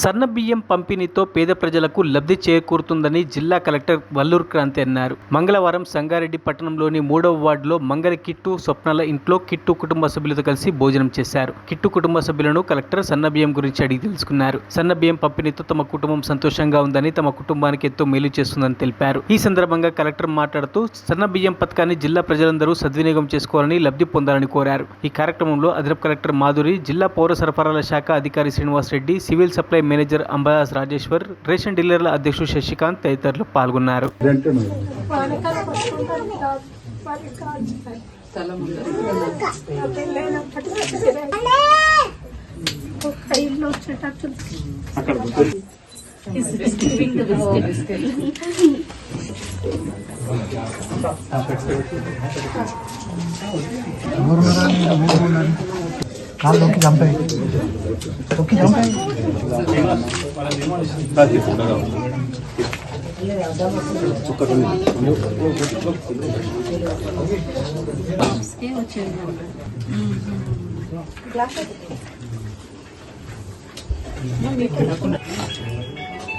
సన్నబియ్యం పంపిణీతో పేద ప్రజలకు లబ్ధి చేకూరుతుందని జిల్లా కలెక్టర్ వల్లూరు క్రాంతి అన్నారు. మంగళవారం సంగారెడ్డి పట్టణంలోని 3వ వార్డులో మంగళ కిట్టు స్వప్నల ఇంట్లో కిట్టు కుటుంబ సభ్యులతో కలిసి భోజనం చేశారు. కిట్టు కుటుంబ సభ్యులను కలెక్టర్ సన్నబియ్యం గురించి అడిగి తెలుసుకున్నారు. సన్నబియ్యం పంపిణీతో తమ కుటుంబం సంతోషంగా ఉందని, తమ కుటుంబానికి ఎంతో మేలు చేస్తుందని తెలిపారు. ఈ సందర్భంగా కలెక్టర్ మాట్లాడుతూ సన్నబియ్యం పథకాన్ని జిల్లా ప్రజలందరూ సద్వినియోగం చేసుకోవాలని, లబ్ధి పొందాలని కోరారు. ఈ కార్యక్రమంలో అదనపు కలెక్టర్ మాధురి, జిల్లా పౌర సరఫరాల శాఖ అధికారి Srinivas Reddy, civil supply manager Ambadas Rajeshwar, ration డీలర్ల అధ్యక్షుడు శశికాంత్ తదితరులు పాల్గొన్నారు. కాళ్ళు నొక్కి చంపాయి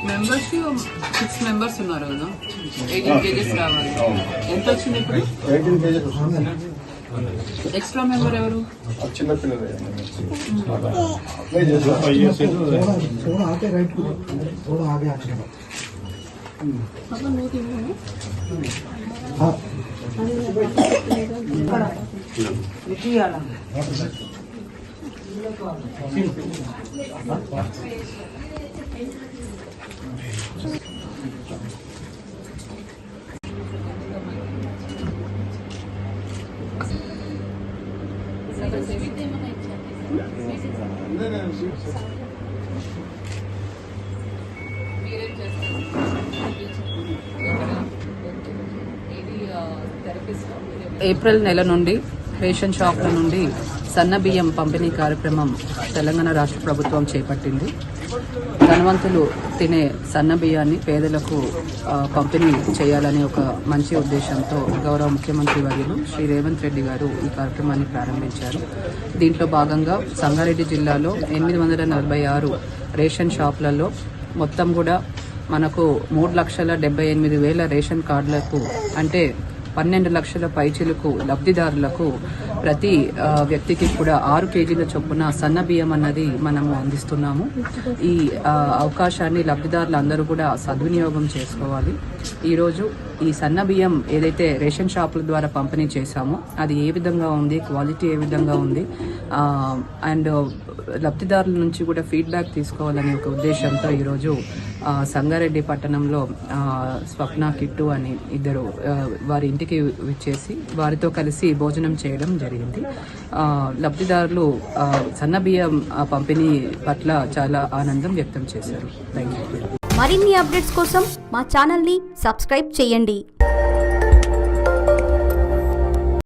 మెంబర్స్ 6 మెంబర్స్ ఉన్నారు కదా, 18 కేజెస్ రావాలి. ఎంత వచ్చింది ఇప్పుడు? 18 కేజెస్. ఎక్స్ట్రా మెంబర్ ఎవరు? చిన్నపిల్లలు. ఏప్రిల్ నెల నుండి రేషన్ షాప్ల నుండి సన్న బియ్యం పంపిణీ కార్యక్రమం తెలంగాణ రాష్ట్ర ప్రభుత్వం చేపట్టింది. ధనవంతులు తినే సన్న బియ్యాన్ని పేదలకు పంపిణీ చేయాలనే ఒక మంచి ఉద్దేశంతో గౌరవ ముఖ్యమంత్రి వర్యులు శ్రీ రేవంత్ రెడ్డి గారు ఈ కార్యక్రమాన్ని ప్రారంభించారు. దీంట్లో భాగంగా సంగారెడ్డి జిల్లాలో 846 రేషన్ షాపులలో మొత్తం కూడా మనకు 3,78,000 రేషన్ కార్డులకు, అంటే 12 లక్షల పైచిలకు లబ్ధిదారులకు ప్రతి వ్యక్తికి కూడా 6 కేజీల చొప్పున సన్న బియ్యం అన్నది మనము అందిస్తున్నాము. ఈ అవకాశాన్ని లబ్ధిదారులు అందరూ కూడా సద్వినియోగం చేసుకోవాలి. ఈరోజు ఈ సన్న బియ్యం ఏదైతే రేషన్ షాపుల ద్వారా పంపిణీ చేశామో అది ఏ విధంగా ఉంది, క్వాలిటీ ఏ విధంగా ఉంది, అండ్ లబ్ధిదారుల నుంచి కూడా ఫీడ్బ్యాక్ తీసుకోవాలనే ఒక ఉద్దేశంతో ఈరోజు సంగారెడ్డి పట్టణంలో స్వప్న కిట్టు అని ఇద్దరు వారి ఇంటికి విచ్చేసి వారితో కలిసి భోజనం చేయడం జరిగింది. లబ్ధిదారులు సన్నబియ్యం పంపిణీ పట్ల చాలా ఆనందం వ్యక్తం చేశారు. Thank you. మరిన్ని అప్డేట్స్ కోసం మా ఛానల్ని సబ్స్క్రైబ్ చేయండి.